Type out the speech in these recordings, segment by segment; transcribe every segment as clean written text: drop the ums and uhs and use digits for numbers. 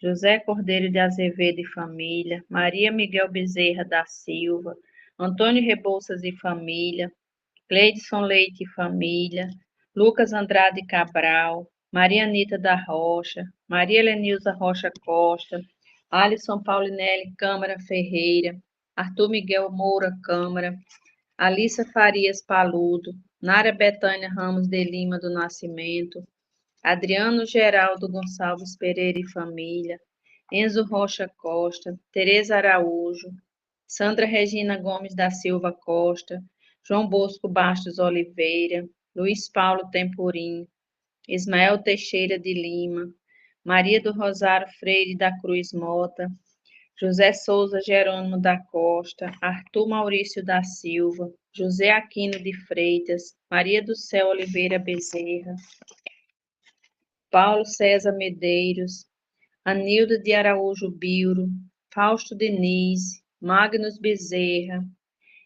José Cordeiro de Azevedo e família, Maria Miguel Bezerra da Silva, Antônio Rebouças e família, Cleidson Leite e família, Lucas Andrade Cabral, Maria Anita da Rocha, Maria Lenilza Rocha Costa, Alisson Paulinelli Câmara Ferreira, Arthur Miguel Moura Câmara, Alissa Farias Paludo, Nara Betânia Ramos de Lima do Nascimento, Adriano Geraldo Gonçalves Pereira e família, Enzo Rocha Costa, Tereza Araújo, Sandra Regina Gomes da Silva Costa, João Bosco Bastos Oliveira, Luiz Paulo Temporim, Ismael Teixeira de Lima, Maria do Rosário Freire da Cruz Mota, José Souza Jerônimo da Costa, Arthur Maurício da Silva, José Aquino de Freitas, Maria do Céu Oliveira Bezerra, Paulo César Medeiros, Anildo de Araújo Biuro, Fausto Diniz, Magnus Bezerra,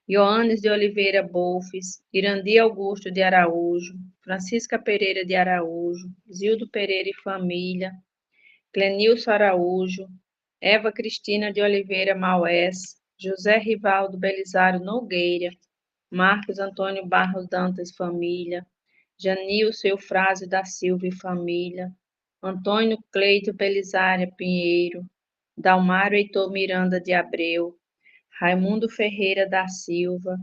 Ioanes de Oliveira Bolfes, Irandi Augusto de Araújo, Francisca Pereira de Araújo, Zildo Pereira e família, Clenilson Araújo, Eva Cristina de Oliveira Maués, José Rivaldo Belisário Nogueira, Marcos Antônio Barros Dantas família, Janilson Eufrásio da Silva e família, Antônio Cleito Belisária Pinheiro, Dalmário Heitor Miranda de Abreu, Raimundo Ferreira da Silva,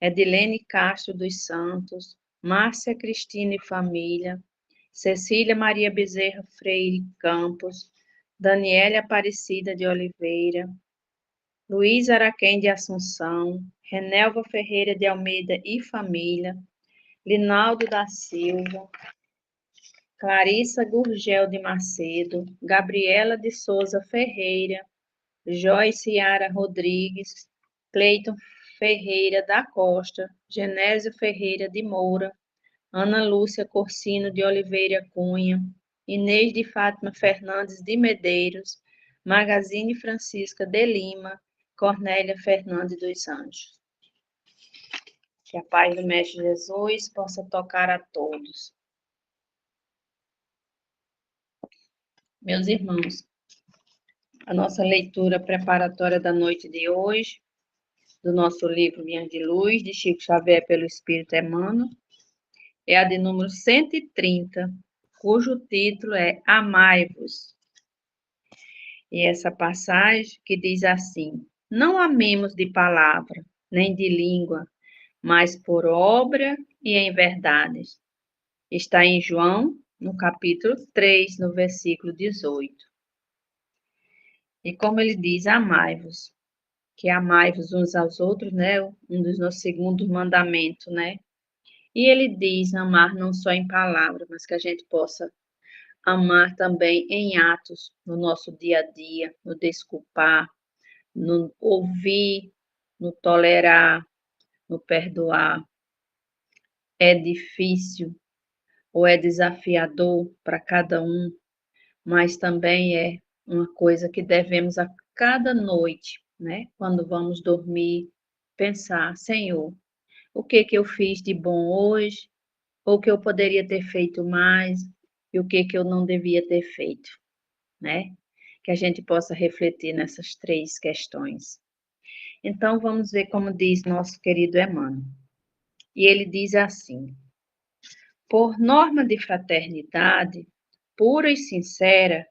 Edilene Castro dos Santos, Márcia Cristina e família, Cecília Maria Bezerra Freire Campos, Daniela Aparecida de Oliveira, Luiz Araquém de Assunção, Renelva Ferreira de Almeida e família, Linaldo da Silva, Clarissa Gurgel de Macedo, Gabriela de Souza Ferreira, Joyce Yara Rodrigues, Cleiton Ferreira da Costa, Genésio Ferreira de Moura, Ana Lúcia Corsino de Oliveira Cunha, Inês de Fátima Fernandes de Medeiros, Magazine Francisca de Lima, Cornélia Fernandes dos Anjos. Que a paz do Mestre Jesus possa tocar a todos. Meus irmãos, a nossa leitura preparatória da noite de hoje, do nosso livro Linhas de Luz, de Chico Xavier pelo Espírito Emmanuel, é a de número 130, cujo título é Amai-vos. E essa passagem que diz assim: não amemos de palavra, nem de língua, mas por obra e em verdades. Está em João, no capítulo 3, no versículo 18. E como ele diz, amai-vos, que amai-vos uns aos outros, né? Um dos nossos segundos mandamentos, né? E ele diz amar não só em palavras, mas que a gente possa amar também em atos, no nosso dia a dia, no desculpar, no ouvir, no tolerar, no perdoar. É difícil ou é desafiador para cada um, mas também é uma coisa que devemos a cada noite, né? Quando vamos dormir, pensar, Senhor, o que eu fiz de bom hoje? Ou o que eu poderia ter feito mais? E o que eu não devia ter feito, né? Que a gente possa refletir nessas três questões. Então, vamos ver como diz nosso querido Emmanuel. E ele diz assim: por norma de fraternidade, pura e sincera,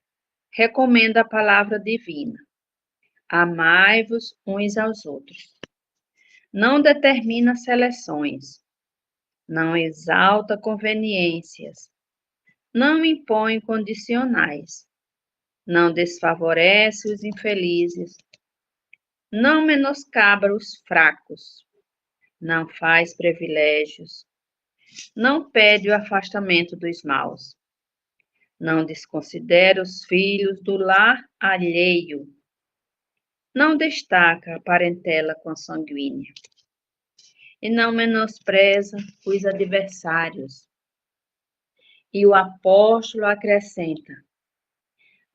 recomenda a palavra divina. Amai-vos uns aos outros. Não determina seleções, não exalta conveniências, não impõe condicionais, não desfavorece os infelizes, não menoscabra os fracos, não faz privilégios, não pede o afastamento dos maus, não desconsidera os filhos do lar alheio, não destaca a parentela consanguínea e não menospreza os adversários. E o apóstolo acrescenta: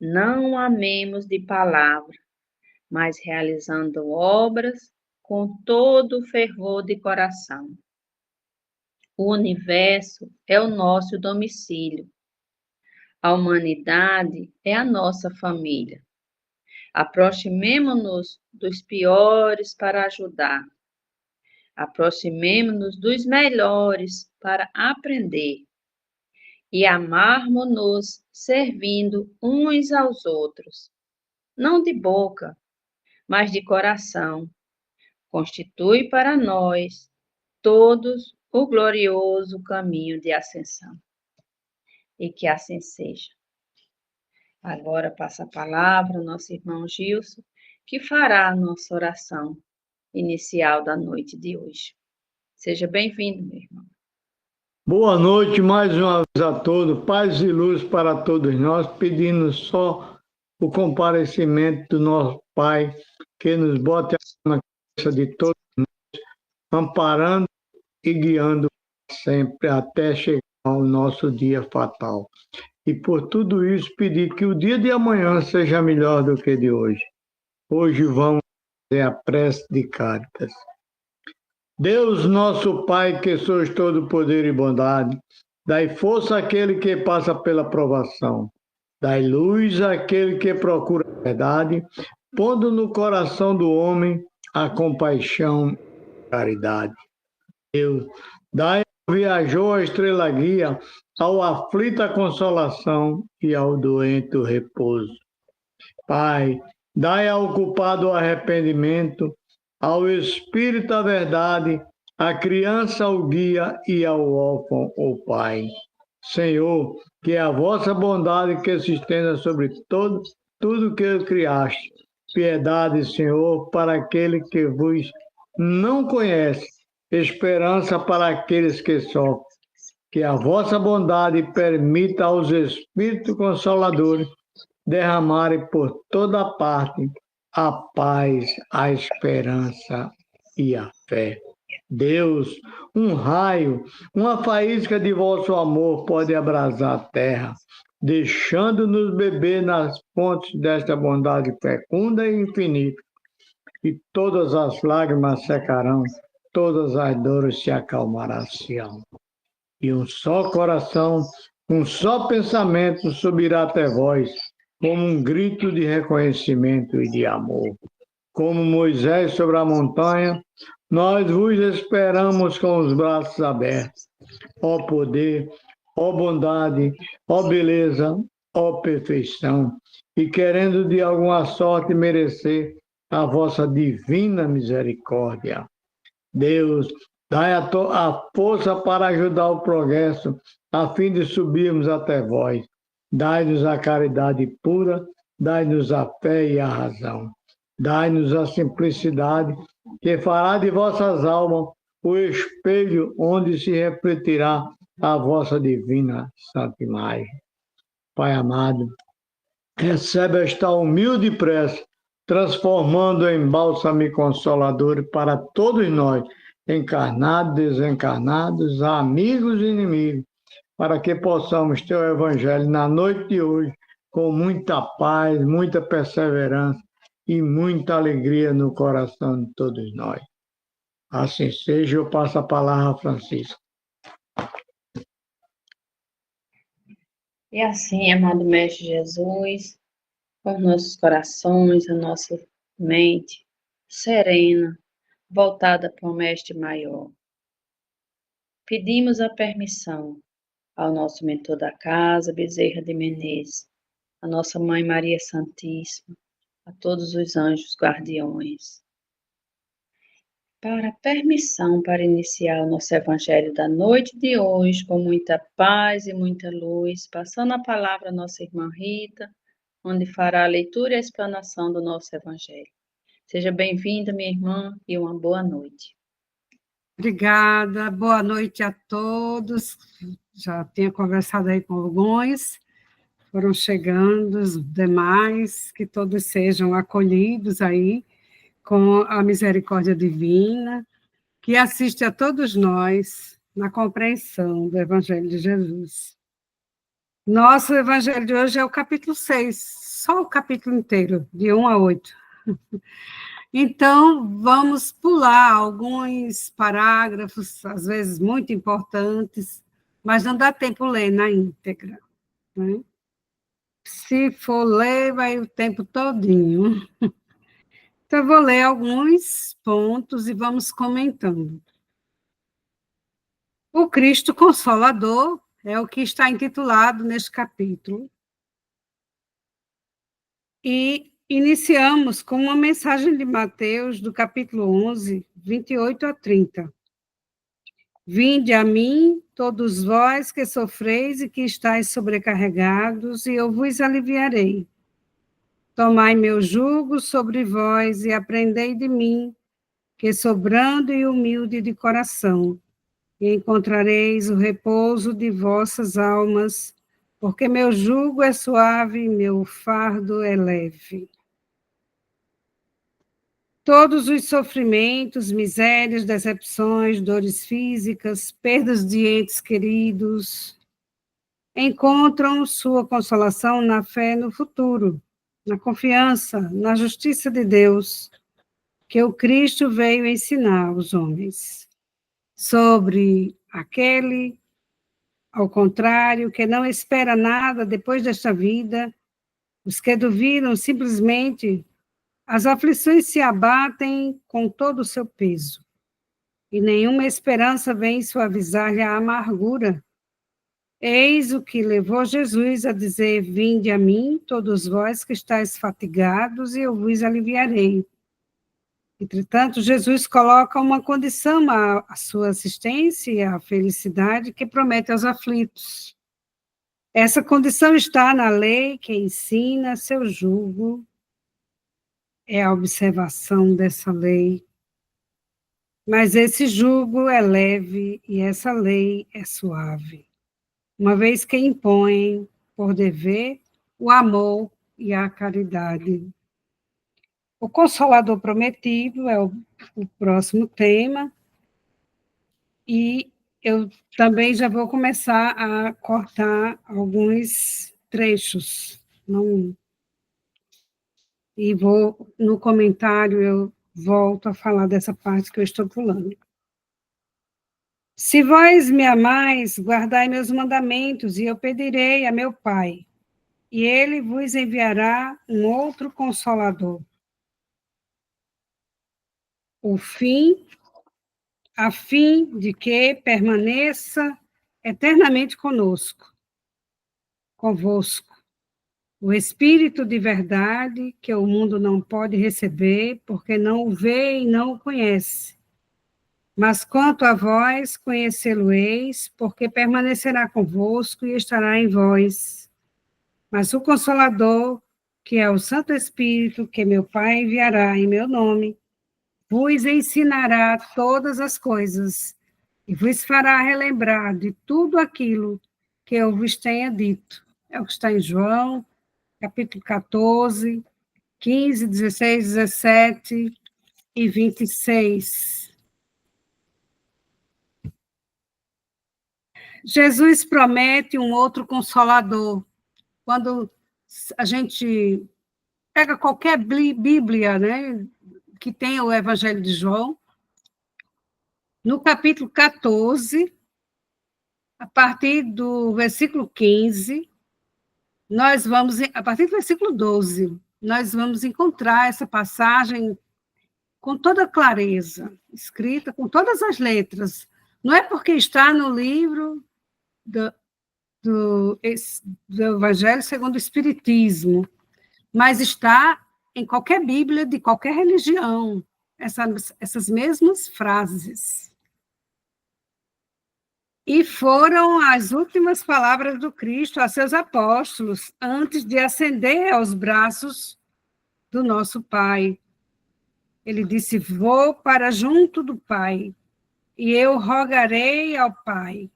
não amemos de palavra, mas realizando obras com todo o fervor de coração. O universo é o nosso domicílio. A humanidade é a nossa família. Aproximemo-nos dos piores para ajudar. Aproximemo-nos dos melhores para aprender. E amarmo-nos servindo uns aos outros, não de boca, mas de coração. Constitui para nós todos o glorioso caminho de ascensão. E que assim seja. Agora passa a palavra ao nosso irmão Gilson, que fará a nossa oração inicial da noite de hoje. Seja bem-vindo, meu irmão. Boa noite mais uma vez a todos, paz e luz para todos nós, pedindo só o comparecimento do nosso Pai, que nos bote na cabeça de todos nós, amparando e guiando sempre até chegar ao nosso dia fatal. E por tudo isso pedir que o dia de amanhã seja melhor do que de hoje. Hoje vamos fazer a prece de Cáritas. Deus, nosso Pai, que sois todo poder e bondade, dai força àquele que passa pela provação, dai luz àquele que procura a verdade, pondo no coração do homem a compaixão e a caridade. Deus, dai ao viajor a estrela guia, ao aflito a consolação e ao doente o repouso. Pai, dai ao culpado o arrependimento, ao espírito a verdade, à criança o guia e ao órfão o pai. Senhor, que a vossa bondade que se estenda sobre tudo que criaste. Piedade, Senhor, para aquele que vos não conhece, esperança para aqueles que sofrem. Que a vossa bondade permita aos Espíritos Consoladores derramarem por toda parte a paz, a esperança e a fé. Deus, um raio, uma faísca de vosso amor pode abrasar a terra, deixando-nos beber nas fontes desta bondade fecunda e infinita. E todas as lágrimas secarão, todas as dores se acalmarão. E um só coração, um só pensamento subirá até vós, como um grito de reconhecimento e de amor. Como Moisés sobre a montanha, nós vos esperamos com os braços abertos. Ó poder, ó bondade, ó beleza, ó perfeição, e querendo de alguma sorte merecer a vossa divina misericórdia. Deus, dai a força para ajudar o progresso, a fim de subirmos até vós. Dai-nos a caridade pura, dai-nos a fé e a razão. Dai-nos a simplicidade, que fará de vossas almas o espelho onde se refletirá a vossa divina santa imagem. Pai amado, recebe esta humilde prece, transformando em bálsamo e consolador para todos nós, encarnados, desencarnados, amigos e inimigos, para que possamos ter o Evangelho na noite de hoje com muita paz, muita perseverança e muita alegria no coração de todos nós. Assim seja, eu passo a palavra a Francisco. E assim, amado Mestre Jesus, com nossos corações, a nossa mente serena, voltada para o Mestre Maior. Pedimos a permissão ao nosso mentor da casa, Bezerra de Menezes, a nossa Mãe Maria Santíssima, a todos os anjos guardiões, para permissão para iniciar o nosso Evangelho da noite de hoje, com muita paz e muita luz, passando a palavra à nossa irmã Rita, onde fará a leitura e a explanação do nosso Evangelho. Seja bem-vinda, minha irmã, e uma boa noite. Obrigada, boa noite a todos. Já tinha conversado aí com alguns, foram chegando os demais, que todos sejam acolhidos aí com a misericórdia divina, que assiste a todos nós na compreensão do Evangelho de Jesus. Nosso Evangelho de hoje é o capítulo 6, só o capítulo inteiro, de 1 a 8. Então, vamos pular alguns parágrafos, às vezes muito importantes, mas não dá tempo ler na íntegra, né? se for ler, vai o tempo todinho. Então, eu vou ler alguns pontos e vamos comentando. O Cristo Consolador é o que está intitulado neste capítulo. E iniciamos com uma mensagem de Mateus, do capítulo 11, 28 a 30. Vinde a mim, todos vós que sofreis e que estáis sobrecarregados, e eu vos aliviarei. Tomai meu jugo sobre vós e aprendei de mim, que sou brando e humilde de coração, e encontrareis o repouso de vossas almas, porque meu jugo é suave e meu fardo é leve. Todos os sofrimentos, misérias, decepções, dores físicas, perdas de entes queridos, encontram sua consolação na fé no futuro, na confiança, na justiça de Deus, que o Cristo veio ensinar aos homens. Sobre aquele, ao contrário, que não espera nada depois desta vida, os que duvidam simplesmente, as aflições se abatem com todo o seu peso, e nenhuma esperança vem suavizar-lhe a amargura. Eis o que levou Jesus a dizer: vinde a mim, todos vós que estáis fatigados, e eu vos aliviarei. Entretanto, Jesus coloca uma condição à sua assistência e à felicidade que promete aos aflitos. Essa condição está na lei que ensina seu jugo, é a observação dessa lei. Mas esse jugo é leve e essa lei é suave, uma vez que impõem, por dever, o amor e a caridade. O Consolador Prometido é o próximo tema, e eu também já vou começar a cortar alguns trechos, e no comentário eu volto a falar dessa parte que eu estou pulando. Se vós me amais, guardai meus mandamentos, e eu pedirei a meu Pai, e ele vos enviará um outro Consolador, a fim de que permaneça eternamente convosco. O Espírito de verdade, que o mundo não pode receber, porque não o vê e não o conhece. Mas quanto a vós, conhecê-lo-eis, porque permanecerá convosco e estará em vós. Mas o Consolador, que é o Santo Espírito, que meu Pai enviará em meu nome, vos ensinará todas as coisas e vos fará relembrar de tudo aquilo que eu vos tenha dito. É o que está em João, capítulo 14, 15, 16, 17 e 26. Jesus promete um outro Consolador. Quando a gente pega qualquer Bíblia, né, que tem o Evangelho de João, no capítulo 14, a partir do versículo 15, a partir do versículo 12, nós vamos encontrar essa passagem com toda clareza, escrita com todas as letras. Não é porque está no livro do Evangelho segundo o Espiritismo, mas está em qualquer Bíblia de qualquer religião, essas mesmas frases. E foram as últimas palavras do Cristo a seus apóstolos, antes de ascender aos braços do nosso Pai. Ele disse: vou para junto do Pai, e eu rogarei ao Pai,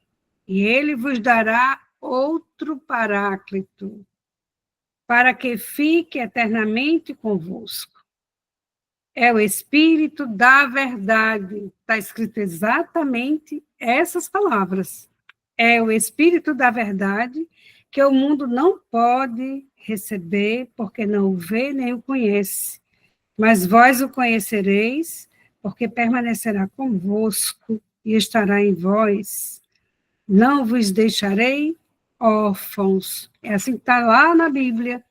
e ele vos dará outro Paráclito, para que fique eternamente convosco. É o Espírito da verdade. Está escrito exatamente essas palavras. É o Espírito da verdade que o mundo não pode receber, porque não o vê nem o conhece. Mas vós o conhecereis, porque permanecerá convosco e estará em vós. Não vos deixarei órfãos. É assim que está lá na Bíblia,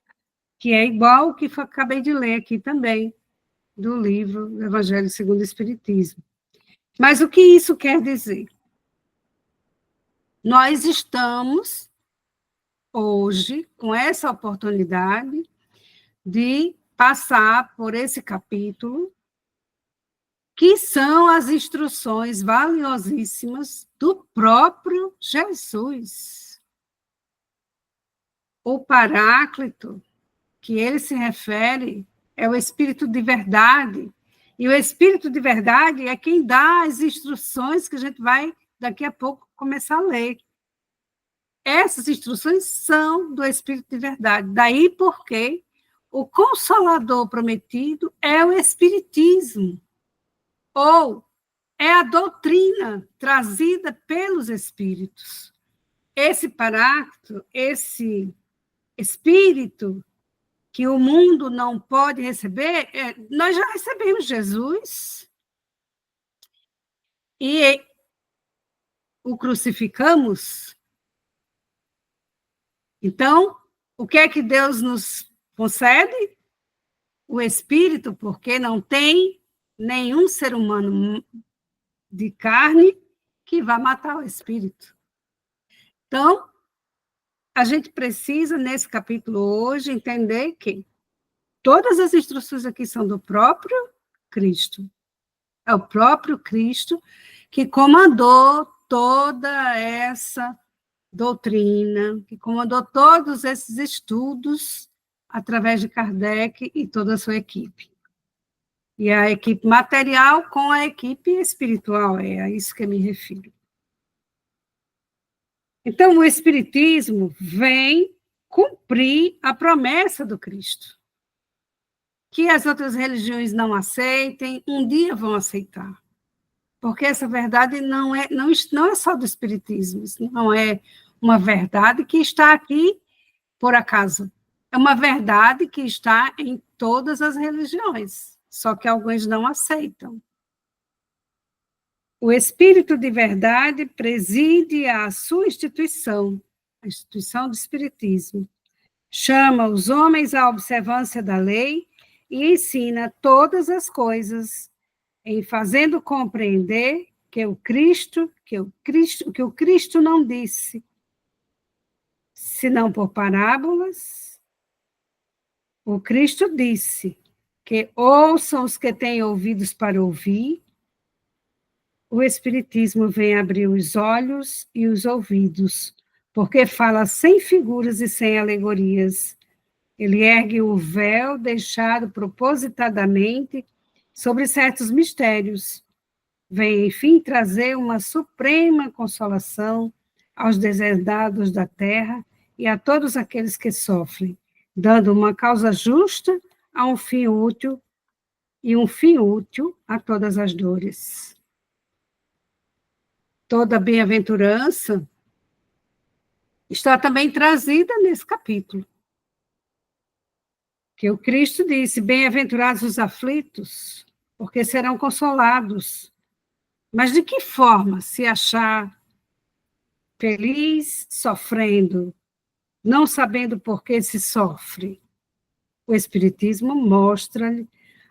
que é igual o que acabei de ler aqui também, do livro do Evangelho segundo o Espiritismo. Mas o que isso quer dizer? Nós estamos, hoje, com essa oportunidade de passar por esse capítulo, que são as instruções valiosíssimas do próprio Jesus. O Paráclito, que ele se refere, é o Espírito de verdade. E o Espírito de verdade é quem dá as instruções que a gente vai, daqui a pouco, começar a ler. Essas instruções são do Espírito de verdade. Daí porque o Consolador prometido é o Espiritismo, ou é a doutrina trazida pelos Espíritos. Esse Paráclito, esse Espírito que o mundo não pode receber, nós já recebemos Jesus e o crucificamos. Então, o que é que Deus nos concede? O Espírito, porque não tem nenhum ser humano de carne que vá matar o Espírito. Então, a gente precisa, nesse capítulo hoje, entender que todas as instruções aqui são do próprio Cristo. É o próprio Cristo que comandou toda essa doutrina, que comandou todos esses estudos através de Kardec e toda a sua equipe. E a equipe material com a equipe espiritual, é a isso que eu me refiro. Então, o Espiritismo vem cumprir a promessa do Cristo. Que as outras religiões não aceitem, um dia vão aceitar. Porque essa verdade não é só do Espiritismo, não é uma verdade que está aqui por acaso. É uma verdade que está em todas as religiões, só que alguns não aceitam. O Espírito de verdade preside a sua instituição, a instituição do Espiritismo. Chama os homens à observância da lei e ensina todas as coisas, em fazendo compreender que o Cristo não disse, senão por parábolas. O Cristo disse que ouçam os que têm ouvidos para ouvir. O Espiritismo vem abrir os olhos e os ouvidos, porque fala sem figuras e sem alegorias. Ele ergue o véu deixado propositadamente sobre certos mistérios. Vem, enfim, trazer uma suprema consolação aos deserdados da terra e a todos aqueles que sofrem, dando uma causa justa a um fim útil e um fim útil a todas as dores. Toda bem-aventurança está também trazida nesse capítulo. Que o Cristo disse, bem-aventurados os aflitos, porque serão consolados. Mas de que forma se achar feliz sofrendo, não sabendo por que se sofre? O Espiritismo mostra-lhe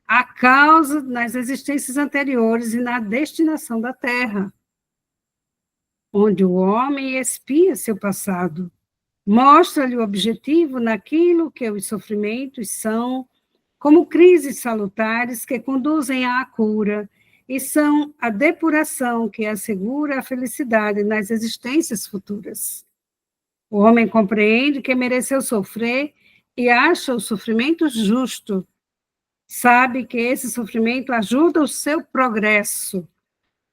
a causa nas existências anteriores e na destinação da Terra, onde o homem expia seu passado. Mostra-lhe o objetivo naquilo que os sofrimentos são, como crises salutares que conduzem à cura, e são a depuração que assegura a felicidade nas existências futuras. O homem compreende que mereceu sofrer e acha o sofrimento justo. Sabe que esse sofrimento ajuda o seu progresso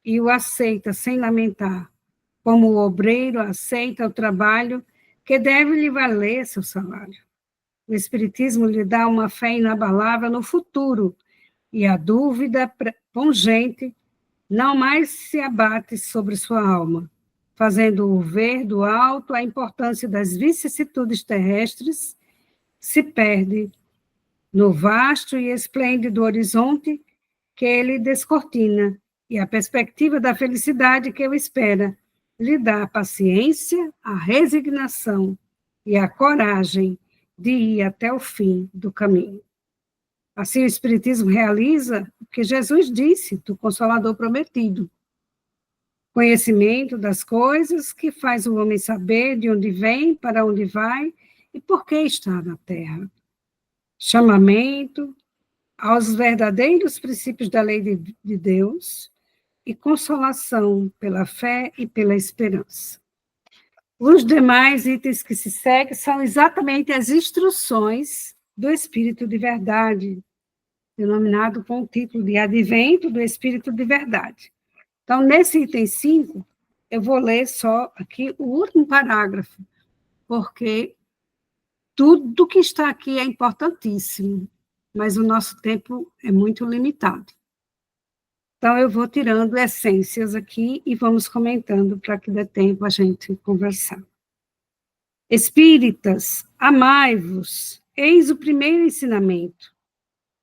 e o aceita sem lamentar, como o obreiro aceita o trabalho que deve lhe valer seu salário. O Espiritismo lhe dá uma fé inabalável no futuro, e a dúvida pungente não mais se abate sobre sua alma, fazendo-o ver do alto a importância das vicissitudes terrestres, se perde no vasto e esplêndido horizonte que ele descortina, e a perspectiva da felicidade que o espera, lhe dá a paciência, a resignação e a coragem de ir até o fim do caminho. Assim, o Espiritismo realiza o que Jesus disse do Consolador prometido. Conhecimento das coisas que faz o homem saber de onde vem, para onde vai e por que está na Terra. Chamamento aos verdadeiros princípios da lei de Deus e consolação pela fé e pela esperança. Os demais itens que se seguem são exatamente as instruções do Espírito de Verdade, denominado com o título de Advento do Espírito de Verdade. Então, nesse item 5, eu vou ler só aqui o último parágrafo, porque tudo que está aqui é importantíssimo, mas o nosso tempo é muito limitado. Então, eu vou tirando essências aqui e vamos comentando para que dê tempo a gente conversar. Espíritas, amai-vos, eis o primeiro ensinamento.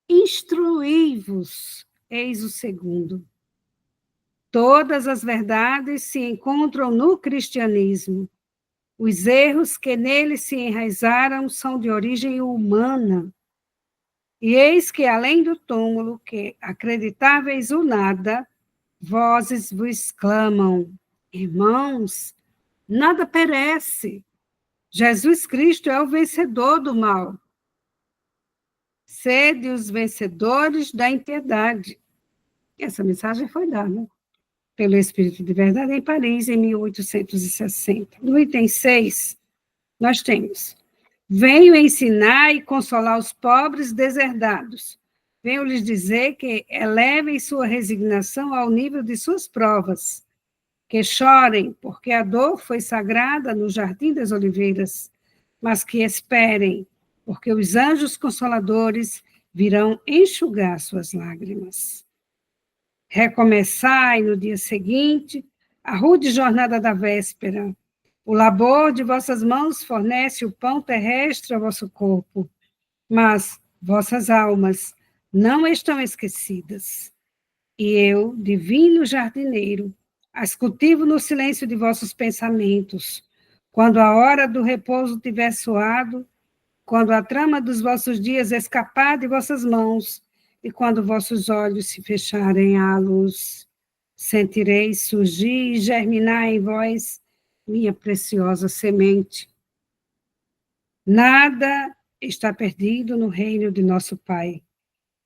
Instruí-vos, eis o segundo. Todas as verdades se encontram no cristianismo. Os erros que nele se enraizaram são de origem humana. E eis que, além do túmulo, que acreditáveis o nada, vozes vos clamam, irmãos, nada perece. Jesus Cristo é o vencedor do mal. Sede os vencedores da impiedade. Essa mensagem foi dada pelo Espírito de Verdade em Paris, em 1860. No item 6, nós temos: venho ensinar e consolar os pobres deserdados. Venho lhes dizer que elevem sua resignação ao nível de suas provas, que chorem, porque a dor foi sagrada no Jardim das Oliveiras, mas que esperem, porque os anjos consoladores virão enxugar suas lágrimas. Recomeçai no dia seguinte a rude jornada da véspera. O labor de vossas mãos fornece o pão terrestre ao vosso corpo, mas vossas almas não estão esquecidas. E eu, divino jardineiro, as cultivo no silêncio de vossos pensamentos. Quando a hora do repouso tiver soado, quando a trama dos vossos dias escapar de vossas mãos, e quando vossos olhos se fecharem à luz, sentireis surgir e germinar em vós minha preciosa semente. Nada está perdido no reino de nosso Pai,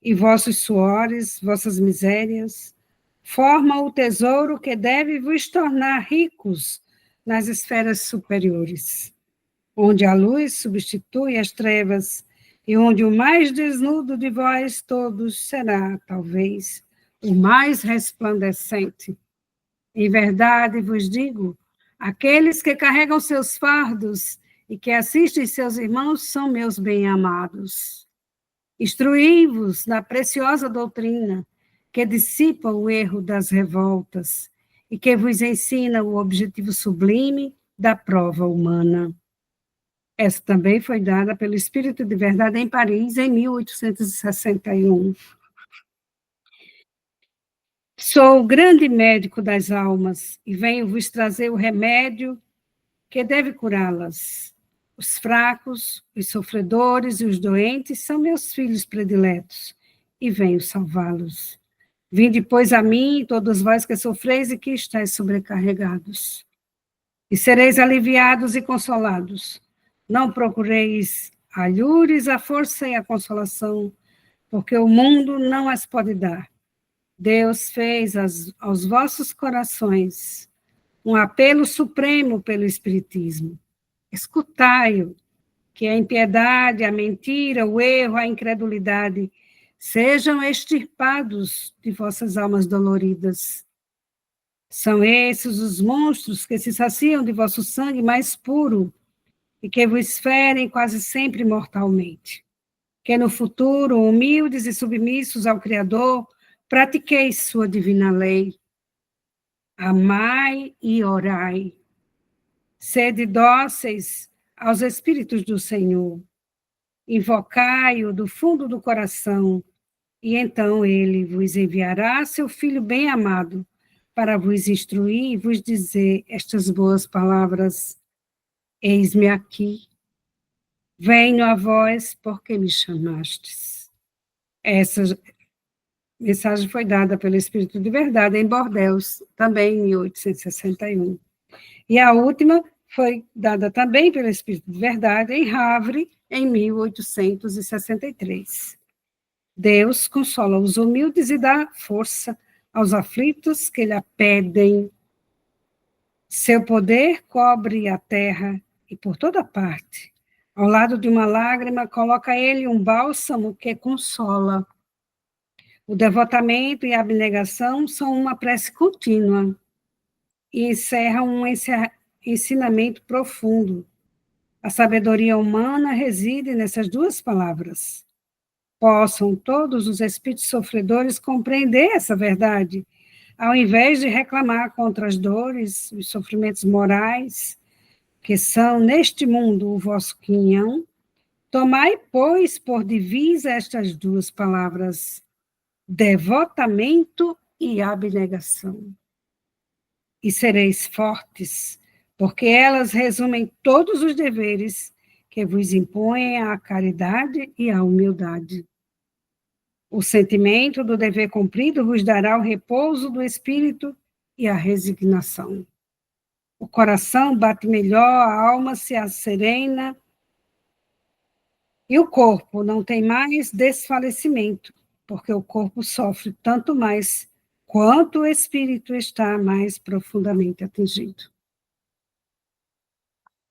e vossos suores, vossas misérias, formam o tesouro que deve vos tornar ricos nas esferas superiores, onde a luz substitui as trevas e onde o mais desnudo de vós todos será, talvez, o mais resplandecente. Em verdade vos digo, aqueles que carregam seus fardos e que assistem seus irmãos são meus bem-amados. Instruí-vos na preciosa doutrina que dissipa o erro das revoltas e que vos ensina o objetivo sublime da prova humana. Essa também foi dada pelo Espírito de Verdade em Paris, em 1861. Sou o grande médico das almas e venho vos trazer o remédio que deve curá-las. Os fracos, os sofredores e os doentes são meus filhos prediletos e venho salvá-los. Vinde, pois, a mim, todos vós que sofreis e que estáis sobrecarregados, e sereis aliviados e consolados. Não procureis alhures, a força e a consolação, porque o mundo não as pode dar. Deus fez aos vossos corações um apelo supremo pelo Espiritismo. Escutai-o, que a impiedade, a mentira, o erro, a incredulidade sejam extirpados de vossas almas doloridas. São esses os monstros que se saciam de vosso sangue mais puro e que vos ferem quase sempre mortalmente. Que no futuro, humildes e submissos ao Criador, pratiqueis sua divina lei. Amai e orai. Sede dóceis aos Espíritos do Senhor. Invocai-o do fundo do coração, e então ele vos enviará seu Filho bem-amado, para vos instruir e vos dizer estas boas palavras: eis-me aqui, venho a vós porque me chamastes. Essa mensagem foi dada pelo Espírito de Verdade em Bordeaux, também em 1861. E a última foi dada também pelo Espírito de Verdade em Havre, em 1863. Deus consola os humildes e dá força aos aflitos que lhe pedem. Seu poder cobre a terra e por toda parte. Ao lado de uma lágrima, coloca ele um bálsamo que consola. O devotamento e a abnegação são uma prece contínua e encerram um ensinamento profundo. A sabedoria humana reside nessas duas palavras. Possam todos os espíritos sofredores compreender essa verdade, ao invés de reclamar contra as dores, os sofrimentos morais, que são neste mundo o vosso quinhão, tomai, pois, por divisa estas duas palavras: devotamento e abnegação. E sereis fortes, porque elas resumem todos os deveres que vos impõem a caridade e a humildade. O sentimento do dever cumprido vos dará o repouso do espírito e a resignação. O coração bate melhor, a alma se asserena e o corpo não tem mais desfalecimento, porque o corpo sofre tanto mais quanto o espírito está mais profundamente atingido.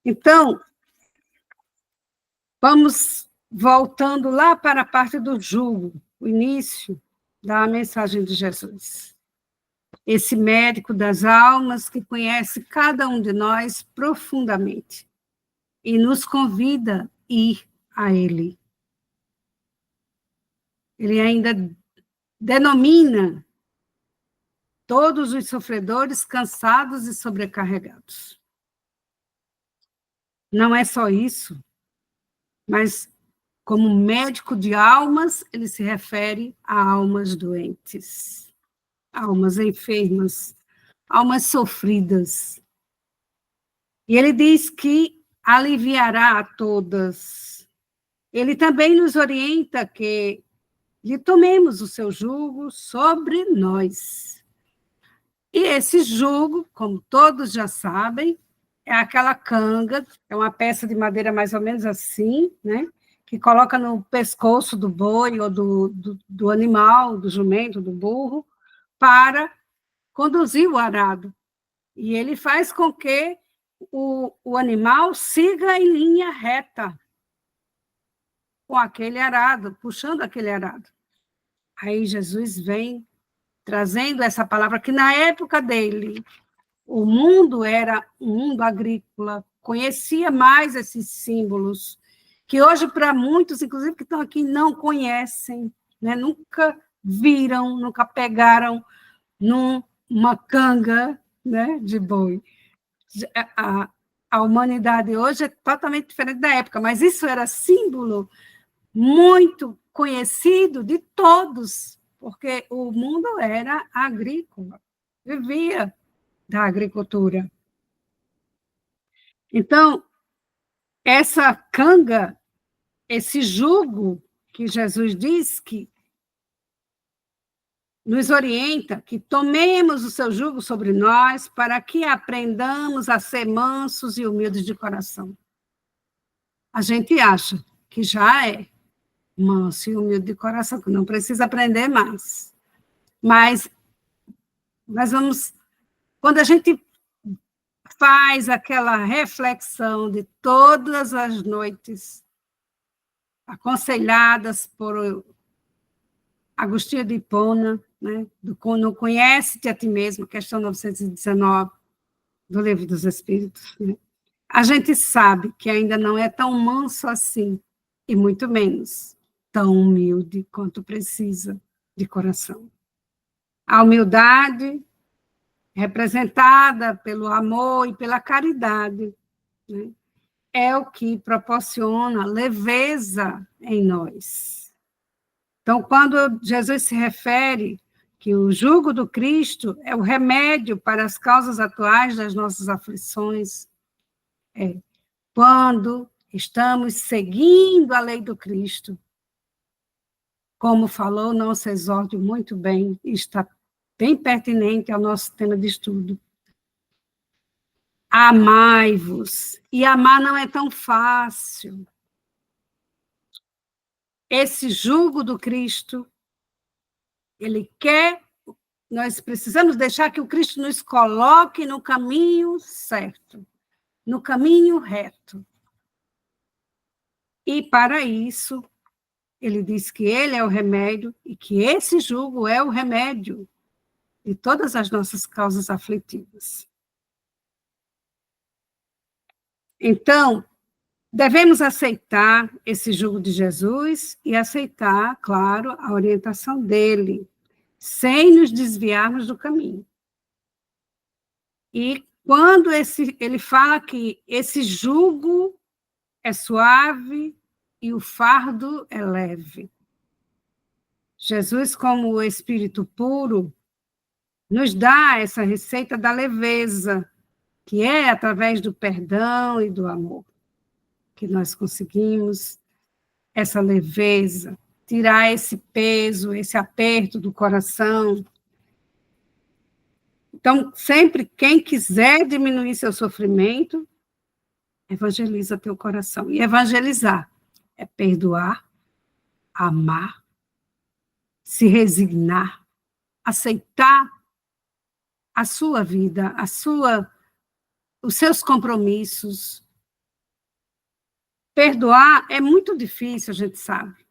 Então, vamos voltando lá para a parte do jugo, o início da mensagem de Jesus. Esse médico das almas que conhece cada um de nós profundamente e nos convida a ir a ele. Ele ainda denomina todos os sofredores cansados e sobrecarregados. Não é só isso, mas como médico de almas, ele se refere a almas doentes, almas enfermas, almas sofridas. E ele diz que aliviará a todas. Ele também nos orienta que lhe tomemos o seu jugo sobre nós. E esse jugo, como todos já sabem, é aquela canga, é uma peça de madeira mais ou menos assim, né? Que coloca no pescoço do boi ou do animal, do jumento, do burro, para conduzir o arado. E ele faz com que o animal siga em linha reta com aquele arado, puxando aquele arado. Aí Jesus vem trazendo essa palavra que na época dele, o mundo era um mundo agrícola, conhecia mais esses símbolos, que hoje para muitos, inclusive que estão aqui, não conhecem, né? Nunca viram, nunca pegaram numa canga, né, de boi. A humanidade hoje é totalmente diferente da época, mas isso era símbolo muito conhecido de todos, porque o mundo era agrícola, vivia da agricultura. Então, essa canga, esse jugo que Jesus diz que nos orienta, que tomemos o seu jugo sobre nós para que aprendamos a ser mansos e humildes de coração. A gente acha que já é manso e humilde de coração, que não precisa aprender mais. Mas nós vamos, quando a gente faz aquela reflexão de todas as noites, aconselhadas por Agostinho de Hipona, né, do Não Conhece-te a Ti Mesmo, questão 919, do Livro dos Espíritos, né? A gente sabe que ainda não é tão manso assim, e muito menos tão humilde quanto precisa de coração. A humildade, representada pelo amor e pela caridade, né, é o que proporciona leveza em nós. Então, quando Jesus se refere que o jugo do Cristo é o remédio para as causas atuais das nossas aflições. Quando estamos seguindo a lei do Cristo, como falou o nosso exórdio muito bem, está bem pertinente ao nosso tema de estudo. Amai-vos. E amar não é tão fácil. Esse jugo do Cristo, ele quer, nós precisamos deixar que o Cristo nos coloque no caminho certo, no caminho reto. E para isso, ele diz que ele é o remédio e que esse jugo é o remédio de todas as nossas causas aflitivas. Então, devemos aceitar esse jugo de Jesus e aceitar, claro, a orientação dele, sem nos desviarmos do caminho. E quando ele fala que esse jugo é suave e o fardo é leve. Jesus, como o Espírito puro, nos dá essa receita da leveza, que é através do perdão e do amor que nós conseguimos essa leveza, tirar esse peso, esse aperto do coração. Então, sempre quem quiser diminuir seu sofrimento, evangeliza teu coração. E evangelizar é perdoar, amar, se resignar, aceitar a sua vida, os seus compromissos. Perdoar é muito difícil, a gente sabe.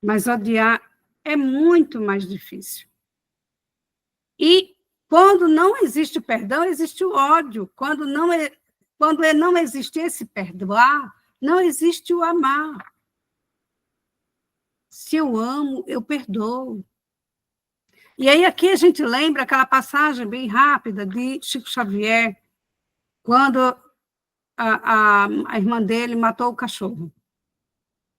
Mas odiar é muito mais difícil. E quando não existe o perdão, existe o ódio. Quando não existe esse perdoar, não existe o amar. Se eu amo, eu perdoo. E aí aqui a gente lembra aquela passagem bem rápida de Chico Xavier, quando a irmã dele matou o cachorro,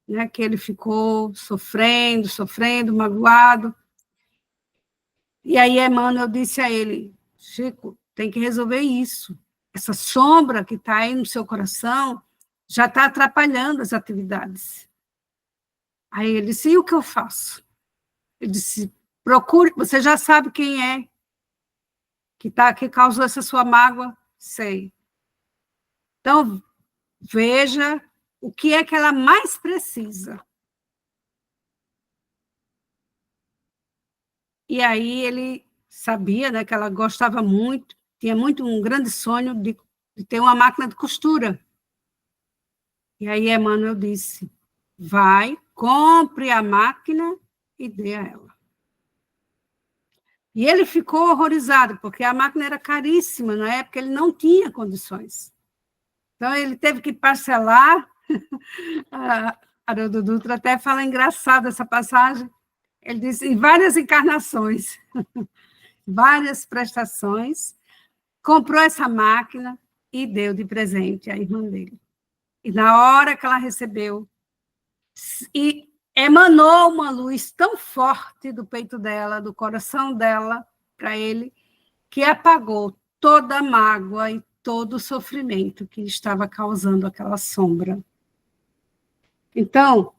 né? Que ele ficou sofrendo, magoado. E aí Emmanuel disse a ele, Chico, tem que resolver isso. Essa sombra que está aí no seu coração já está atrapalhando as atividades. Aí ele disse, e o que eu faço? Ele disse, procure, você já sabe quem é que causou essa sua mágoa? Sei. Então, veja o que é que ela mais precisa. E aí ele sabia, né, que ela gostava muito, tinha um grande sonho de ter uma máquina de costura. E aí Emmanuel disse, vai, compre a máquina e dê a ela. E ele ficou horrorizado, porque a máquina era caríssima, na época ele não tinha condições. Então, ele teve que parcelar. A Haroldo Dutra até fala engraçado essa passagem. Ele disse, em várias encarnações, várias prestações, comprou essa máquina e deu de presente à irmã dele. E na hora que ela recebeu, e emanou uma luz tão forte do peito dela, do coração dela, para ele, que apagou toda a mágoa e todo o sofrimento que estava causando aquela sombra. Então,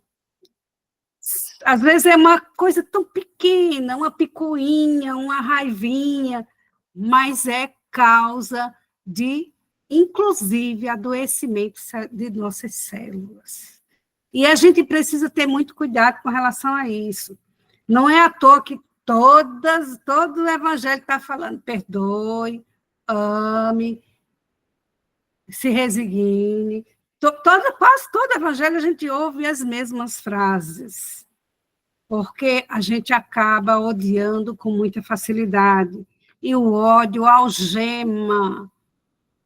às vezes é uma coisa tão pequena, uma picuinha, uma raivinha, mas é causa de, inclusive, adoecimento de nossas células. E a gente precisa ter muito cuidado com relação a isso. Não é à toa que todo o evangelho está falando, perdoe, ame, se resigne. Quase todo evangelho a gente ouve as mesmas frases, porque a gente acaba odiando com muita facilidade. E o ódio algema,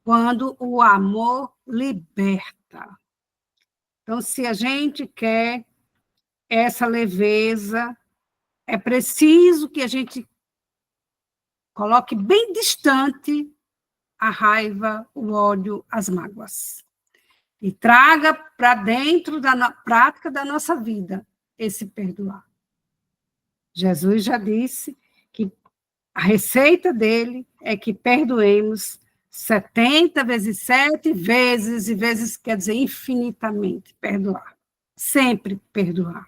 quando o amor liberta. Então, se a gente quer essa leveza, é preciso que a gente coloque bem distante a raiva, o ódio, as mágoas. E traga para dentro da prática da nossa vida esse perdoar. Jesus já disse que a receita dele é que perdoemos 70 vezes 7 vezes, e vezes quer dizer infinitamente, perdoar. Sempre perdoar.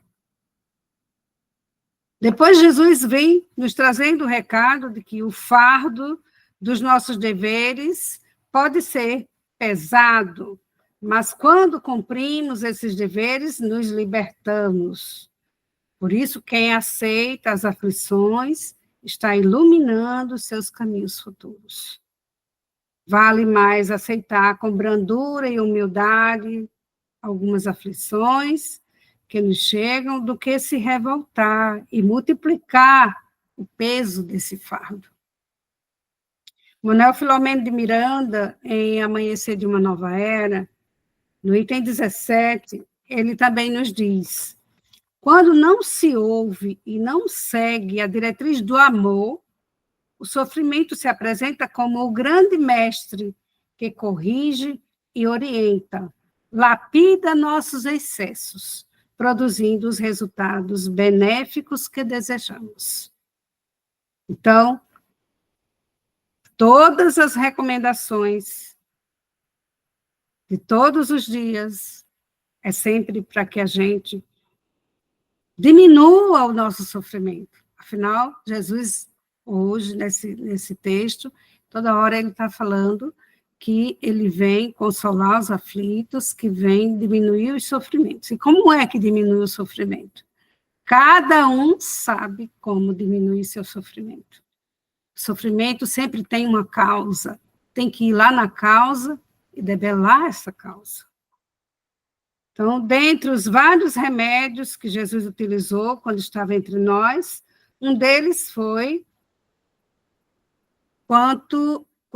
Depois Jesus vem nos trazendo o recado de que o fardo dos nossos deveres pode ser pesado, mas quando cumprimos esses deveres, nos libertamos. Por isso, quem aceita as aflições está iluminando seus caminhos futuros. Vale mais aceitar com brandura e humildade algumas aflições que nos chegam do que se revoltar e multiplicar o peso desse fardo. Manuel Filomeno de Miranda, em Amanhecer de uma Nova Era, no item 17, ele também nos diz: quando não se ouve e não segue a diretriz do amor, o sofrimento se apresenta como o grande mestre que corrige e orienta, lapida nossos excessos, produzindo os resultados benéficos que desejamos. Então, todas as recomendações de todos os dias é sempre para que a gente diminua o nosso sofrimento. Afinal, Jesus, hoje, nesse texto, toda hora ele está falando que ele vem consolar os aflitos, que vem diminuir os sofrimentos. E como é que diminui o sofrimento? Cada um sabe como diminuir seu sofrimento. O sofrimento sempre tem uma causa. Tem que ir lá na causa e debelar essa causa. Então, dentre os vários remédios que Jesus utilizou quando estava entre nós, um deles foi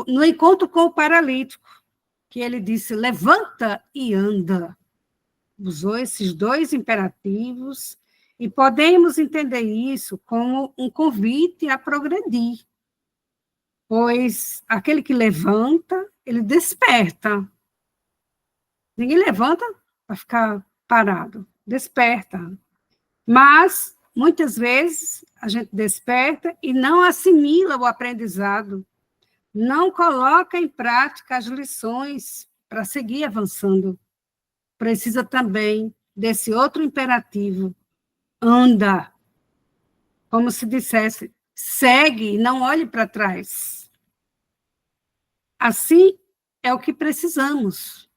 no encontro com o paralítico, que ele disse, levanta e anda. Usou esses dois imperativos, e podemos entender isso como um convite a progredir, pois aquele que levanta, ele desperta. Ninguém levanta para ficar parado, desperta. Mas, muitas vezes, a gente desperta e não assimila o aprendizado, não coloca em prática as lições para seguir avançando. Precisa também desse outro imperativo, anda. Como se dissesse, segue e não olhe para trás. Assim é o que precisamos.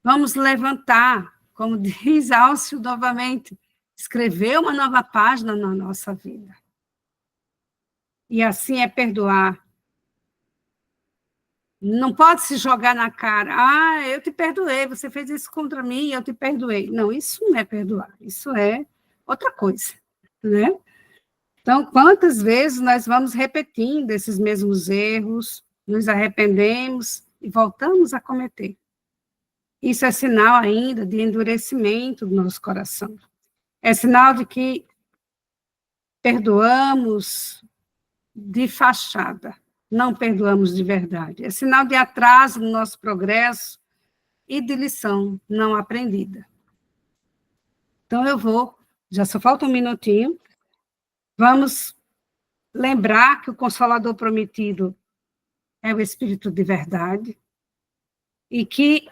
Vamos levantar, como diz Álcio novamente, escrever uma nova página na nossa vida. E assim é perdoar. Não pode se jogar na cara. Ah, eu te perdoei, você fez isso contra mim, eu te perdoei. Não, isso não é perdoar, isso é outra coisa, né? Então, quantas vezes nós vamos repetindo esses mesmos erros, nos arrependemos e voltamos a cometer. Isso é sinal ainda de endurecimento do nosso coração. É sinal de que perdoamos de fachada, não perdoamos de verdade. É sinal de atraso no nosso progresso e de lição não aprendida. Então, já só falta um minutinho, vamos lembrar que o Consolador prometido é o Espírito de verdade e que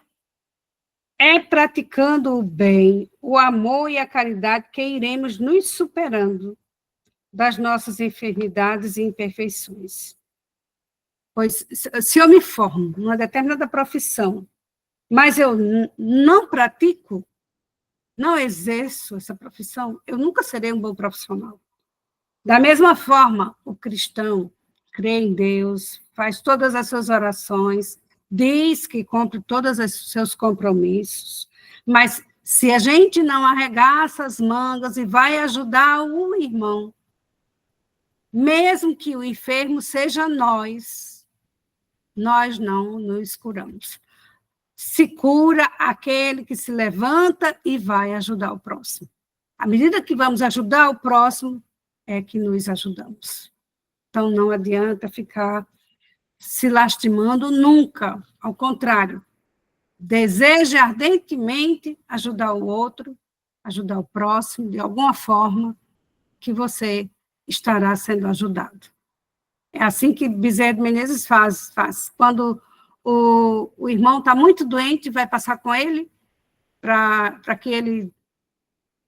é praticando o bem, o amor e a caridade que iremos nos superando das nossas enfermidades e imperfeições. Pois, se eu me formo numa determinada profissão, mas eu não pratico, não exerço essa profissão, eu nunca serei um bom profissional. Da mesma forma, o cristão crê em Deus, faz todas as suas orações, diz que cumpre todos os seus compromissos, mas se a gente não arregaça as mangas e vai ajudar o irmão, mesmo que o enfermo seja nós não nos curamos. Se cura aquele que se levanta e vai ajudar o próximo. À medida que vamos ajudar o próximo, é que nos ajudamos. Então, não adianta ficar se lastimando nunca. Ao contrário, deseje ardentemente ajudar o outro, ajudar o próximo, de alguma forma, que você estará sendo ajudado. É assim que Bezerra de Menezes faz. Quando o irmão está muito doente, vai passar com ele para que ele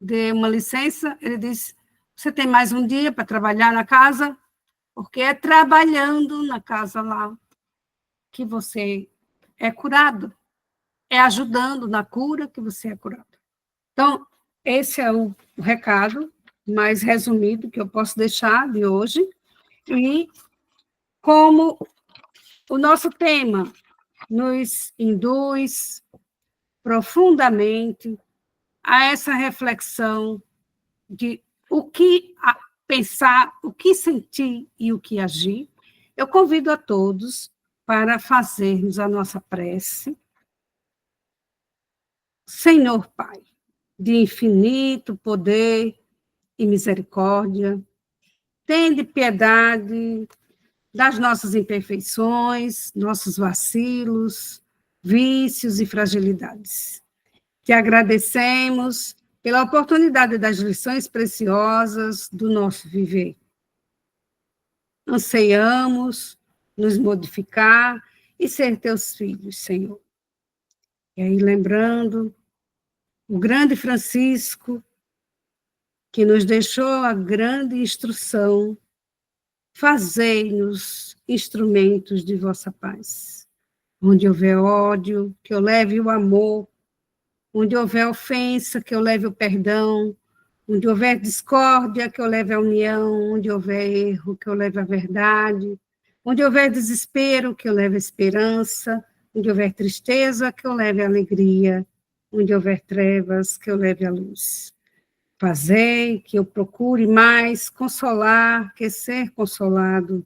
dê uma licença, ele diz, você tem mais um dia para trabalhar na casa, porque é trabalhando na casa lá que você é curado, é ajudando na cura que você é curado. Então, esse é o recado mais resumido que eu posso deixar de hoje, e como o nosso tema nos induz profundamente a essa reflexão de o que pensar, o que sentir e o que agir, eu convido a todos para fazermos a nossa prece. Senhor Pai, de infinito poder e misericórdia, tende piedade das nossas imperfeições, nossos vacilos, vícios e fragilidades. Te agradecemos pela oportunidade das lições preciosas do nosso viver. Anseiamos nos modificar e ser teus filhos, Senhor. E aí, lembrando o grande Francisco, que nos deixou a grande instrução, fazei-nos instrumentos de vossa paz. Onde houver ódio, que eu leve o amor. Onde houver ofensa, que eu leve o perdão. Onde houver discórdia, que eu leve a união. Onde houver erro, que eu leve a verdade. Onde houver desespero, que eu leve a esperança. Onde houver tristeza, que eu leve a alegria. Onde houver trevas, que eu leve a luz. Fazei que eu procure mais consolar que ser consolado,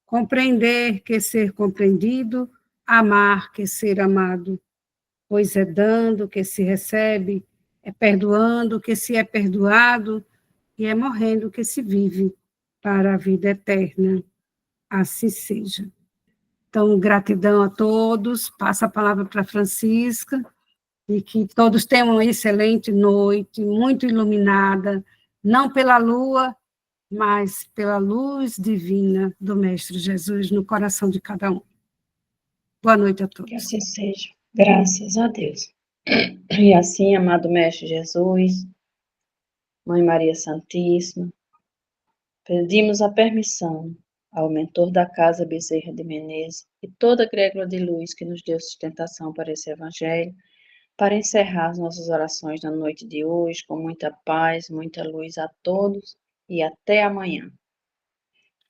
compreender que ser compreendido, amar que ser amado, pois é dando que se recebe, é perdoando que se é perdoado, e é morrendo que se vive para a vida eterna. Assim seja. Então, gratidão a todos, passa a palavra para a Francisca, e que todos tenham uma excelente noite, muito iluminada, não pela lua, mas pela luz divina do Mestre Jesus no coração de cada um. Boa noite a todos. Que assim seja. Graças a Deus. E assim, amado Mestre Jesus, Mãe Maria Santíssima, pedimos a permissão ao mentor da casa Bezerra de Menezes e toda a egrégora de luz que nos deu sustentação para esse evangelho, para encerrar as nossas orações na noite de hoje, com muita paz, muita luz a todos, e até amanhã.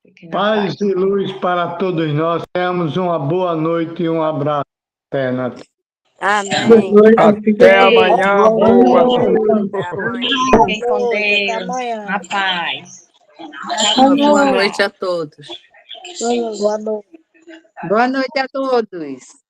Fiquem na Paz paz. e luz para todos nós. Tenhamos uma boa noite e um abraço eterno. Amém. Até amanhã, boa noite. Fiquem com Deus, na paz. Boa noite a todos. Boa noite a todos.